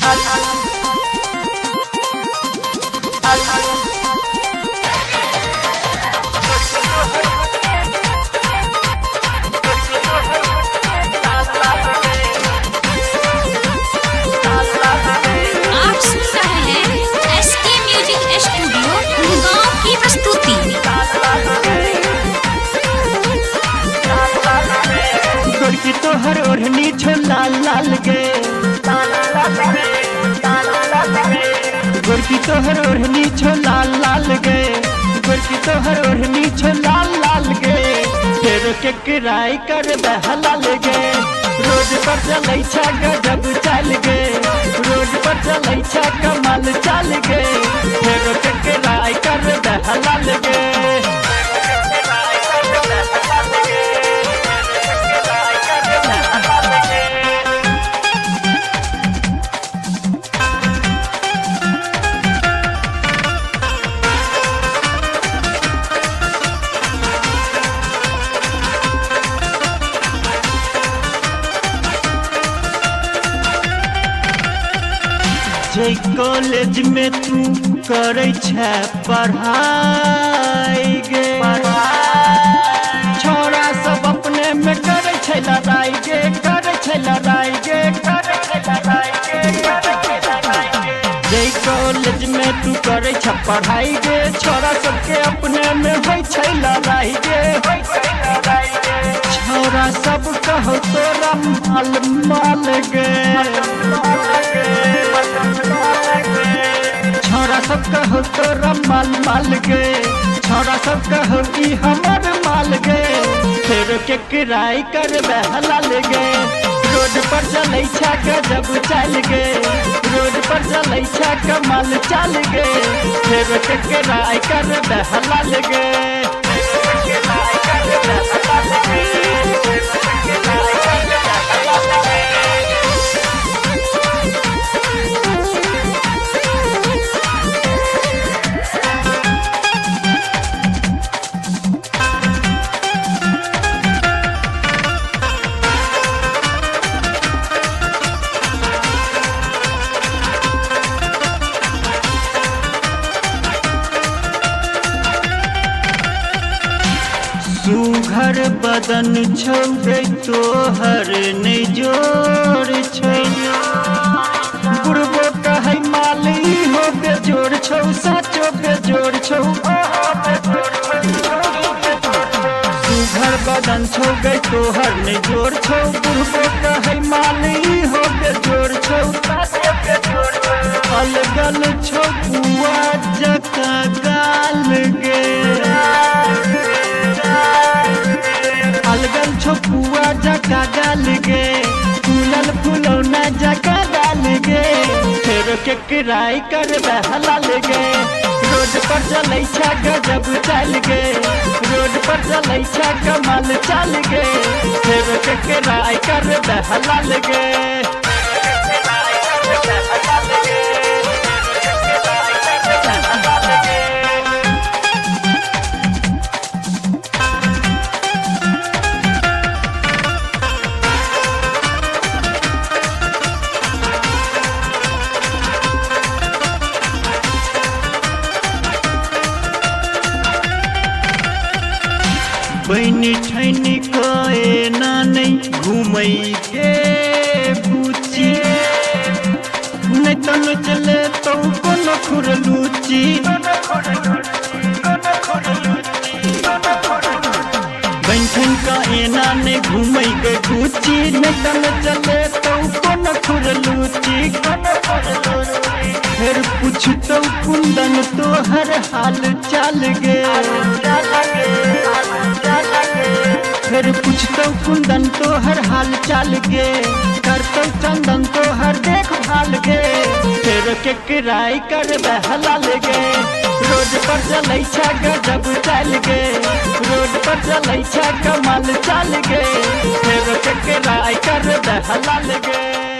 आप सुन रहे हैं एसके म्यूजिक स्टूडियो गुड़गांव की प्रस्तुति। गोरकी तोहर ओढ़नी छो लाल लाल गे, गोरकी तोहर ओढ़नी छो लाल लाल गे, गोरकी तोहर ओढ़नी छो लाल लाल गे। फेरो के किराई कर बहलाल गे, रोड पर चलै छा गजब चाल गे, रोड पर चलै छा कमाल चाल गे। फेरो के किराई कर बहलाल गे। जे कॉलेज में तू करे छे पढ़ाई गे, छोरा सब अपने में करे छे लड़ाई गे, करे छे लड़ाई गे, करे छे लड़ाई गे, करे छे लड़ाई गे। जे कॉलेज में तू करे छे पढ़ाई गे, छोरा सबके अपने में होय छे लड़ाई गे, होय छे लड़ाई गे। छोरा सब कहो तोरा माल माल गे, छोरा सब कहो तोरा माल माल गे, छोरा सब कहो ई हमर माल गे। फेरो के किराई कर बहलाल गे, रोड पर चलै छा गजब चाल गे, रोड पर चलै छा कमाल चाल गे। फेरो के किराई कर बहलाल गे। सुघर बदन छौ गे तोहर नहीं जोर छौ, बुढ़बो कहै माली हो बेजोड़ छौ, साचो बेजोड़ छौ। सुघर बदन छौ गे तोहर नहीं जोर छौ, बुढ़बो कहै माली हो बेजोड़ छौ, साचो बेजोड़ छौ। अलगल छौ बुआ जका गाल गे, अलगल छो पुआ जका गाल गे, फूलल फुलौना जका गाल गे। फेरो के किराई कर बहलाल गे, रोड पर चलै छा गजब चाल गे, रोड पर चलै छा कमाल चाल गे। फेरो के किराई कर बहलाल गे। बनी ठैनी कए ना नहीं घूमई के पूची, नहीं तो न चले तो कोनो खुरलूची। बैठन कए ना नहीं घूमई के पूची, नहीं तो न चले तो कोनो खुरलूची। फिर पूछतो कुंदन तो हर हाल चाल गे, फिर पूछतो कुंदन तो हर हाल चाल गे, करतो चंदन तो हर देखभाल गे। फिर के किराई कर बहलाल गे, रोड पर चलै छा गजब चाल गे, रोड पर चलै छा कमाल चाल गे। फिर के किराई कर बहलाल गे।